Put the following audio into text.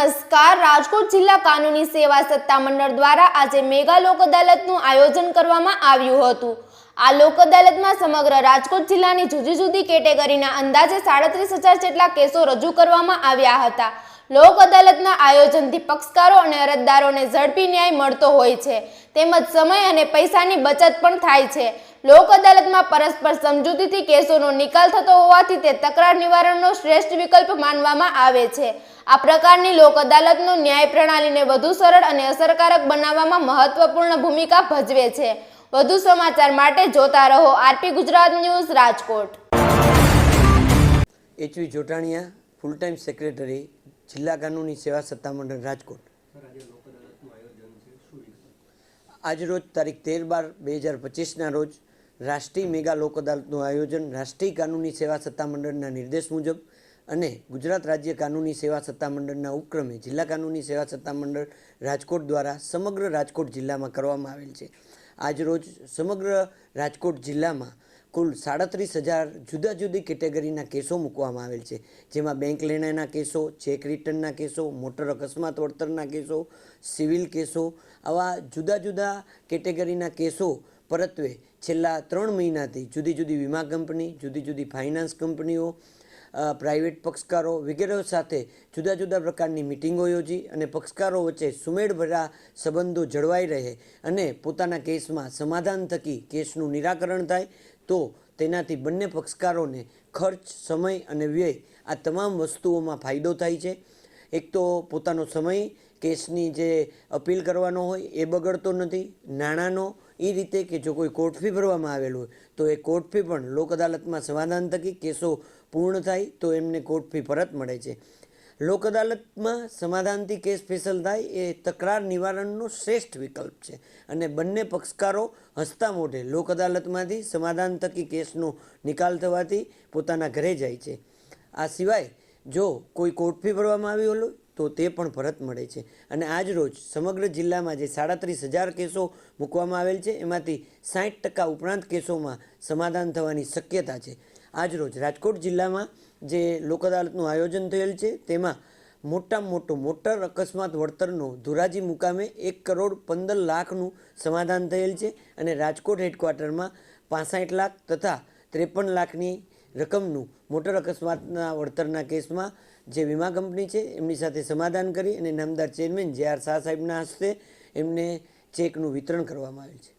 નમસ્કાર, રાજકોટ જિલ્લા કાનૂની સેવા સત્તામંડળ દ્વારા આજે મેગા લોક અદાલતનું આયોજન કરવામાં આવ્યું હતું। આ લોક અદાલતમાં સમગ્ર રાજકોટ જિલ્લાની જુદી જુદી કેટેગરીના અંદાજે 37,000 જેટલા કેસો રજૂ કરવામાં આવ્યા હતા। લોક અદાલતના આયોજનથી પક્ષકારો અને અરજદારોને ઝડપી ન્યાય મળતો હોય છે, તેમજ સમય અને પૈસાની બચત પણ થાય છે। લોક અદાલતમાં પરસ્પર સમજૂતીથી કેસોનો નિકાલ થતો હોવાથી તે તકરાર નિવારણનો શ્રેષ્ઠ વિકલ્પ માનવામાં આવે છે। આ પ્રકારની લોક અદાલતનો ન્યાય પ્રણાલીને વધુ સરળ અને અસરકારક બનાવવામાં મહત્વપૂર્ણ ભૂમિકા ભજવે છે। વધુ સમાચાર માટે જોતા રહો RP Gujarat news Rajkot. HV Jotaniya, full time secretary, જિલ્લા કાનૂની સેવા સત્તામંડળ રાજકોટ। આજરોજ તારીખ 13/12/2025ના રોજ રાષ્ટ્રીય મેગા લોક અદાલતનું આયોજન રાષ્ટ્રીય કાનૂની સેવા સત્તામંડળના નિર્દેશ મુજબ અને ગુજરાત રાજ્ય કાનૂની સેવા સત્તામંડળના ઉપક્રમે જિલ્લા કાનૂની સેવા સત્તામંડળ રાજકોટ દ્વારા સમગ્ર રાજકોટ જિલ્લામાં કરવામાં આવેલ છે। આજરોજ સમગ્ર રાજકોટ જિલ્લામાં કુલ 37,000 જુદા જુદી કેટેગરીના કેસો મૂકવામાં આવેલ છે, જેમાં બેંક લેણાના કેસો, ચેક રિટર્નના કેસો, મોટર અકસ્માત વળતરના કેસો, સિવિલ કેસો, આવા જુદા જુદા કેટેગરીના કેસો પરત્વે છેલ્લા 3 મહિનાથી જુદી જુદી વીમા કંપની, જુદી જુદી ફાઇનાન્સ કંપનીઓ, પ્રાઇવેટ પક્ષકારો વગેરે સાથે જુદા જુદા પ્રકારની મિટિંગો યોજી અને પક્ષકારો વચ્ચે સુમેળભર્યા સંબંધો જળવાઈ રહે અને પોતાના કેસમાં સમાધાન થકી કેસનું નિરાકરણ થાય તો તેનાથી બંને પક્ષકારોને ખર્ચ, સમય અને વ્યય આ તમામ વસ્તુઓમાં ફાયદો થાય છે। એક તો પોતાનો સમય કેસની જે અપીલ કરવાનો હોય એ બગડતો નથી, નાણાંનો એ રીતે કે જો કોઈ કોર્ટ ફી ભરવામાં આવેલું હોય તો એ કોર્ટ ફી પણ લોક અદાલતમાં સમાધાન થકી કેસો પૂર્ણ થાય તો એમને કોર્ટ ફી પરત મળે છે। લોક અદાલતમાં સમાધાનથી કેસ ફેસલ થાય એ તકરાર નિવારણનો શ્રેષ્ઠ વિકલ્પ છે અને બંને પક્ષકારો હસતા મોઢે લોક અદાલતમાંથી સમાધાન થકી કેસનો નિકાલ થવાથી પોતાના ઘરે જાય છે। આ સિવાય જો કોઈ કોર્ટ ફી ભરવામાં આવી હોય તો તે પણ પરત મળે છે અને આજ રોજ સમગ્ર જિલ્લામાં જે 37,000 કેસો મૂકવામાં આવેલ છે એમાંથી 60% ઉપરાંત કેસોમાં સમાધાન થવાની શક્યતા છે। આજ રોજ રાજકોટ જિલ્લામાં જે લોક અદાલતનું આયોજન થયેલ છે તેમાં મોટામાં મોટું મોટર અકસ્માત વળતરનો ધોરાજી મુકામે 1,15,00,000નું સમાધાન થયેલ છે અને રાજકોટ હેડક્વાર્ટરમાં 65 લાખ તથા 53 લાખની રકમનું મોટર અકસ્માતના વળતરના કેસમાં જે વીમા કંપની છે એમની સાથે સમાધાન કરી અને નામદાર ચેરમેન જે.આર. શાહ સાહેબના હસ્તે એમને ચેકનું વિતરણ કરવામાં આવેલ છે।